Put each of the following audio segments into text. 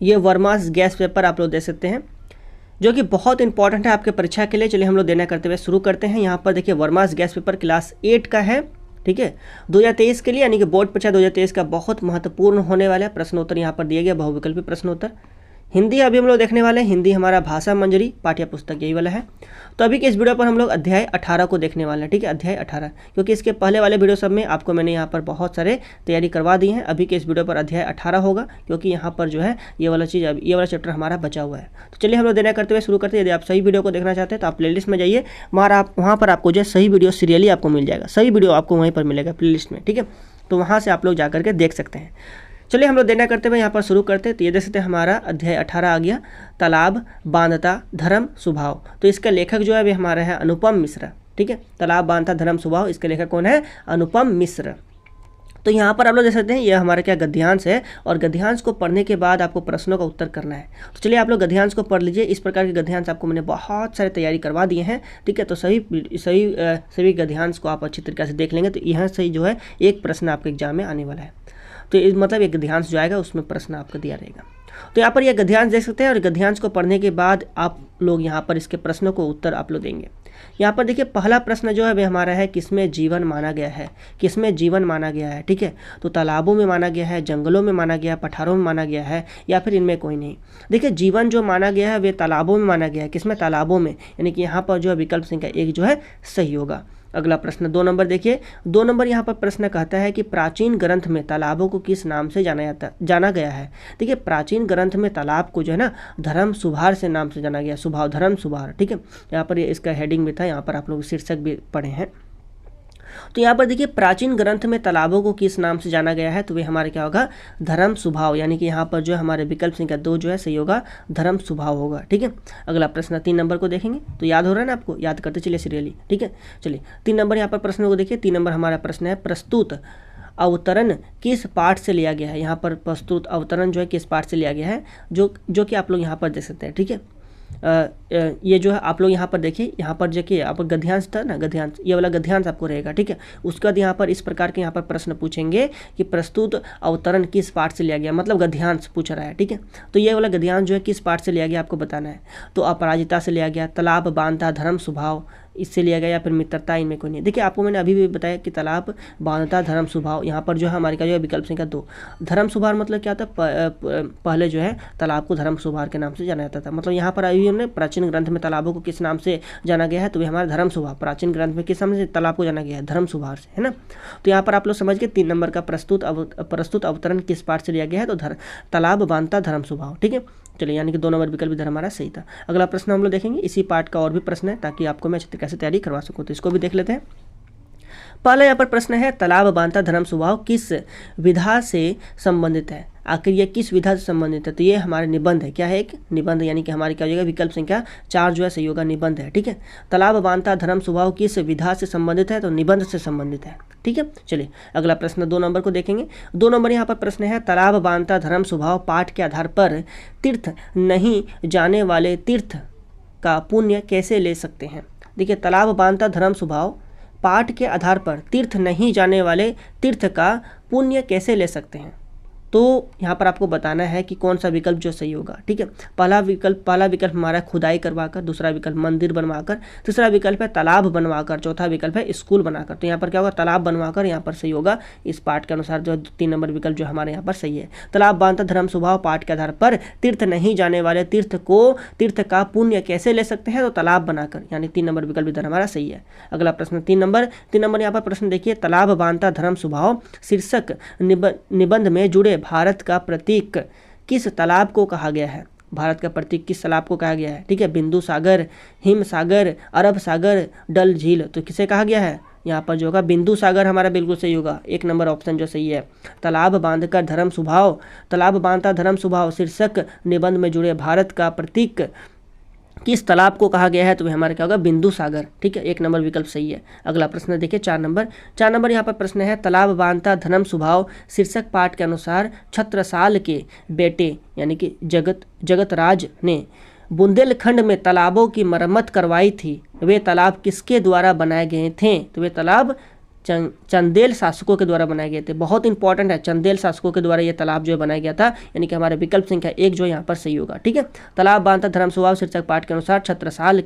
ये वर्मास gas paper आप लोग दे सकते हैं, जो कि बहुत इंपॉर्टेंट है आपके परीक्षा के लिए। चलिए हम लोग देना करते हुए शुरू करते हैं। यहाँ पर देखिए वर्मास गैस पेपर क्लास 8 का है, ठीक है, 2023 के लिए, यानी कि बोर्ड परीक्षा 2023 का बहुत महत्वपूर्ण होने वाला है। प्रश्नोत्तर यहाँ पर दिए गए, बहुविकल्पी प्रश्नोत्तर। हिंदी अभी हम लोग देखने वाले हैं, हिंदी हमारा भाषा मंजरी पाठ्य पुस्तक यही वाला है। तो अभी के इस वीडियो पर हम लोग अध्याय 18 को देखने वाले हैं, ठीक है, अध्याय 18, क्योंकि इसके पहले वाले वीडियो सब में आपको मैंने यहाँ पर बहुत सारे तैयारी करवा दी है। अभी के इस वीडियो पर अध्याय 18 होगा, क्योंकि यहाँ पर जो है ये वाला चीज़, ये वाला चैप्टर हमारा बचा हुआ है। तो चलिए हम लोग देना करते हुए शुरू करते हैं। यदि आप सही वीडियो को देखना चाहते हैं तो आप प्लेलिस्ट में जाइए, वहाँ पर आपको जो है सही वीडियो सीरियली आपको मिल जाएगा, सही वीडियो आपको वहीं पर मिलेगा प्लेलिस्ट में, ठीक है। तो वहाँ से आप लोग जा करके देख सकते हैं। चलिए हम लोग देना करते हुए यहाँ पर शुरू करते हैं। तो ये देख सकते हैं हमारा अध्याय 18 आ गया, तालाब बांधता धर्म स्वभाव। तो इसका लेखक जो है वे हमारा है अनुपम मिश्र, ठीक है। तालाब बांधता धर्म स्वभाव, इसके लेखक कौन है? अनुपम मिश्र। तो यहाँ पर आप लोग देख सकते हैं ये हमारा क्या गद्यांश है, और गद्यांश को पढ़ने के बाद आपको प्रश्नों का उत्तर करना है। तो चलिए आप लोग गद्यांश को पढ़ लीजिए। इस प्रकार के गद्यांश आपको मैंने बहुत सारे तैयारी करवा दिए हैं, ठीक है। तो सभी गद्यांश को आप अच्छी तरीके से देख लेंगे तो यहाँ से जो है एक प्रश्न आपके एग्जाम में आने वाला है। तो इस मतलब एक गद्यांश जो आएगा उसमें प्रश्न आपका दिया रहेगा। तो यहाँ पर यह गद्यांश देख सकते हैं, और गद्यांश को पढ़ने के बाद आप लोग यहाँ पर इसके प्रश्नों को उत्तर आप लोग देंगे। यहाँ पर देखिए पहला प्रश्न जो है वह हमारा है, किसमें जीवन माना गया है? किसमें जीवन माना गया है, ठीक है। तो तालाबों में माना गया है, जंगलों में माना गया है, पठारों में माना गया है, या फिर इनमें कोई नहीं। देखिए जीवन जो माना गया है वह तालाबों में माना गया है। किसमें? तालाबों में, यानी कि यहाँ पर जो है विकल्प संख्या 1 जो है सही होगा। अगला प्रश्न 2 नंबर देखिए, 2 नंबर यहाँ पर प्रश्न कहता है कि प्राचीन ग्रंथ में तालाबों को किस नाम से जाना गया है? देखिए प्राचीन ग्रंथ में तालाब को जो है ना धर्म सुभार से नाम से जाना गया, सुभाव, धर्म सुभार, ठीक है। यहाँ पर इसका हेडिंग भी था, यहाँ पर आप लोग शीर्षक भी पढ़े हैं। तो यहाँ पर देखिए प्राचीन ग्रंथ में तालाबों को किस नाम से जाना गया है? तो वे हमारे क्या होगा? धर्म स्वभाव, यानी कि यहाँ पर जो है हमारे विकल्प संख्या 2 जो है सही होगा, धर्म स्वभाव होगा, ठीक है। अगला प्रश्न 3 नंबर को देखेंगे। तो याद हो रहा है ना आपको? याद करते चलिए सीरियली, ठीक है। चलिए 3 नंबर यहाँ पर प्रश्न को देखिए। 3 नंबर हमारा प्रश्न है, प्रस्तुत अवतरण किस पाठ से लिया गया है? यहाँ पर प्रस्तुत अवतरण जो है किस पाठ से लिया गया है, जो कि आप लोग यहाँ पर देख सकते हैं, ठीक है। ये जो है आप लोग यहाँ पर देखिए, यहाँ पर देखिए आप गद्यांश था ना, गद्यांश, ये वाला गद्यांश आपको रहेगा, ठीक है। उसके बाद यहाँ पर इस प्रकार के यहाँ पर प्रश्न पूछेंगे कि प्रस्तुत अवतरण किस पाठ से लिया गया, मतलब गद्यांश पूछ रहा है, ठीक है। तो ये वाला गद्यांश जो है किस पाठ से लिया गया आपको बताना है। तो अपराजिता से लिया गया, तालाब बांधता धर्म स्वभाव इससे लिया गया, या फिर मित्रता, इनमें कोई नहीं। देखिए आपको मैंने अभी भी बताया कि तालाब बांधता धर्म स्वभाव, यहाँ पर जो है हमारे का जो है विकल्प संख्या 2। धर्म सुभार मतलब क्या था? पहले जो है तालाब को धर्म सुभार के नाम से जाना जाता था। मतलब यहाँ पर अभी हमने प्राचीन ग्रंथ में तालाबों को किस नाम से जाना गया है? तो वे हमारा धर्म सुभार, प्राचीन ग्रंथ में किस नाम से तालाब को जाना गया है? धर्म सुभार से, है ना। तो यहाँ पर आप लोग समझ के 3 नंबर का प्रस्तुत अवतरण किस पाठ से लिया गया है? तो तालाब बांधता धर्म स्वभाव, ठीक है। चलिए यानी कि 2 नंबर विकल्प इधर हमारा सही था। अगला प्रश्न हम लोग देखेंगे, इसी पार्ट का और भी प्रश्न है ताकि आपको मैं अच्छी तरीके से तैयारी करवा सकूँ। तो इसको भी देख लेते हैं। पहला यहाँ पर प्रश्न है, तालाब बांधता धर्म स्वभाव किस विधा से संबंधित है? आखिर ये किस विधा से संबंधित है? तो ये हमारे निबंध है। क्या है? एक निबंध, यानी कि हमारी क्या हो जाएगा? विकल्प संख्या 4 जो है सही होगा, निबंध है, ठीक है। तालाब बांधता धर्म स्वभाव किस विधा से संबंधित है? तो निबंध से संबंधित है, ठीक है। चलिए अगला प्रश्न 2 नंबर को देखेंगे। 2 नंबर यहाँ पर प्रश्न है, तालाब बांधता धर्म स्वभाव पाठ के आधार पर तीर्थ नहीं जाने वाले तीर्थ का पुण्य कैसे ले सकते हैं? देखिए तालाब बांधता धर्म स्वभाव पाठ के आधार पर तीर्थ नहीं जाने वाले तीर्थ का पुण्य कैसे ले सकते हैं? तो यहाँ पर आपको बताना है कि कौन सा विकल्प जो सही होगा, ठीक है। पहला विकल्प हमारा खुदाई करवाकर, दूसरा विकल्प मंदिर बनवाकर, तीसरा विकल्प है तालाब बनवाकर, चौथा विकल्प है स्कूल बनाकर। तो यहाँ पर क्या होगा? तालाब बनवाकर यहाँ पर सही होगा। इस पाठ के अनुसार जो 3 नंबर विकल्प जो हमारे यहाँ पर सही है। तालाब बांधता धर्म स्वभाव पाठ के आधार पर तीर्थ नहीं जाने वाले तीर्थ का पुण्य कैसे ले सकते हैं? तो तालाब बनाकर, यानी 3 नंबर विकल्प इधर हमारा सही है। अगला प्रश्न 3 नंबर यहाँ पर प्रश्न देखिए, तालाब बांधता धर्म स्वभाव शीर्षक निबंध में जुड़े भारत का प्रतीक किस तालाब को कहा गया है? भारत का प्रतीक किस तालाब को कहा गया है? ठीक है, बिंदु सागर, हिम सागर, अरब सागर, डल झील। तो किसे कहा गया है? यहाँ पर जो होगा बिंदु सागर हमारा बिल्कुल सही होगा, 1 नंबर ऑप्शन जो सही है। तालाब बांधकर धर्म स्वभाव, तालाब बांधता धर्म स्वभाव शीर्षक निबंध में जुड़े भारत का प्रतीक किस तालाब को कहा गया है? तो हमारा क्या होगा? बिंदु सागर, ठीक है, 1 नंबर विकल्प सही है। अगला प्रश्न देखिए 4 नंबर यहाँ पर प्रश्न है, तालाब बांधता धर्म स्वभाव शीर्षक पाठ के अनुसार छत्रसाल के बेटे यानी कि जगतराज ने बुंदेलखंड में तालाबों की मरम्मत करवाई थी, वे तालाब किसके द्वारा बनाए गए थे? तो वे तालाब चंदेल शासकों के द्वारा बनाए गए थे। बहुत इंपॉर्टेंट है, चंदेल शासकों के द्वारा ये तालाब जो है बनाया गया था, यानी कि हमारा विकल्प संख्या 1 जो यहाँ पर सही होगा। ठीक है, तालाब बांधा धर्म स्वभाव शीर्षक पाठ के अनुसार छत्रसाल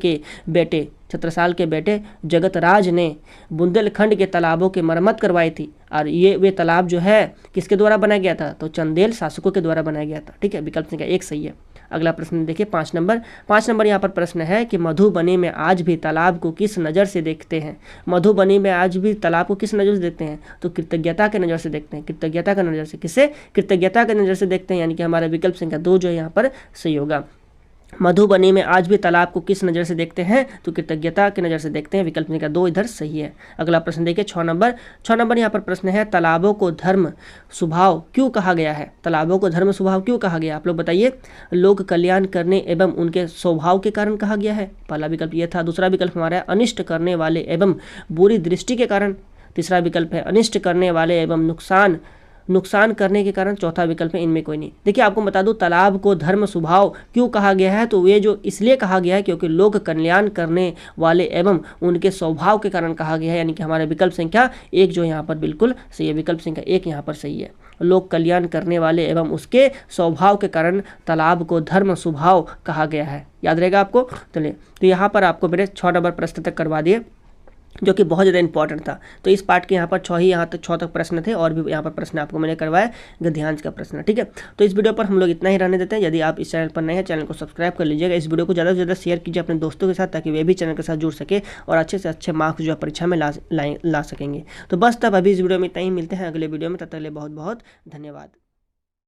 के बेटे जगतराज ने बुंदेलखंड के तालाबों की मरम्मत करवाई थी, और वे तालाब जो है किसके द्वारा बनाया गया था, तो चंदेल शासकों के द्वारा बनाया गया था। ठीक है, विकल्प संख्या 1 सही है। अगला प्रश्न देखिए 5 नंबर यहाँ पर प्रश्न है कि मधुबनी में आज भी तालाब को किस नज़र से देखते हैं। मधुबनी में आज भी तालाब को किस नज़र से देखते हैं, तो कृतज्ञता के नज़र से देखते हैं। कृतज्ञता का नज़र से, किससे, कृतज्ञता के नज़र से देखते हैं, यानी कि हमारा विकल्प संख्या 2 जो है यहाँ पर सही होगा। मधुबनी में आज भी तालाब को किस नज़र से देखते हैं, तो कृतज्ञता की नज़र से देखते हैं। विकल्प संख्या 2 इधर सही है। अगला प्रश्न देखिए 6 नंबर यहाँ पर प्रश्न है तालाबों को धर्म स्वभाव क्यों कहा गया है। तालाबों को धर्म स्वभाव क्यों कहा गया, आप लोग बताइए। लोक कल्याण करने एवं उनके स्वभाव के कारण कहा गया है, पहला विकल्प ये था। दूसरा विकल्प हमारा है अनिष्ट करने वाले एवं बुरी दृष्टि के कारण। तीसरा विकल्प है अनिष्ट करने वाले एवं नुकसान करने के कारण। चौथा विकल्प है इनमें कोई नहीं। देखिए आपको बता दूं तालाब को धर्म स्वभाव क्यों कहा गया है, तो ये जो इसलिए कहा गया है क्योंकि लोक कल्याण करने वाले एवं उनके स्वभाव के कारण कहा गया है, यानी कि हमारे विकल्प संख्या 1 जो यहाँ पर बिल्कुल सही है। विकल्प संख्या 1 यहाँ पर सही है। लोक कल्याण करने वाले एवं उसके स्वभाव के कारण तालाब को धर्म स्वभाव कहा गया है, याद रहेगा आपको। चलिए तो यहाँ पर आपको मेरे 6 नंबर प्रश्न तक करवा दिए, जो कि बहुत ज़्यादा इंपॉर्टेंट था। तो इस पार्ट के यहाँ पर 6 तक प्रश्न थे, और भी यहाँ पर प्रश्न आपको मैंने करवाया गद्यांश का प्रश्न। ठीक है, तो इस वीडियो पर हम लोग इतना ही रहने देते हैं। यदि आप इस चैनल पर नए हैं, चैनल को सब्सक्राइब कर लीजिएगा। इस वीडियो को ज़्यादा से ज़्यादा शेयर कीजिए अपने दोस्तों के साथ, ताकि वे भी चैनल के साथ जुड़ सके और अच्छे से अच्छे मार्क्स जो है परीक्षा में ला सकेंगे। तो बस तब अभी इस वीडियो में इतना ही, मिलते हैं अगले वीडियो में, तब तक के लिए बहुत बहुत धन्यवाद।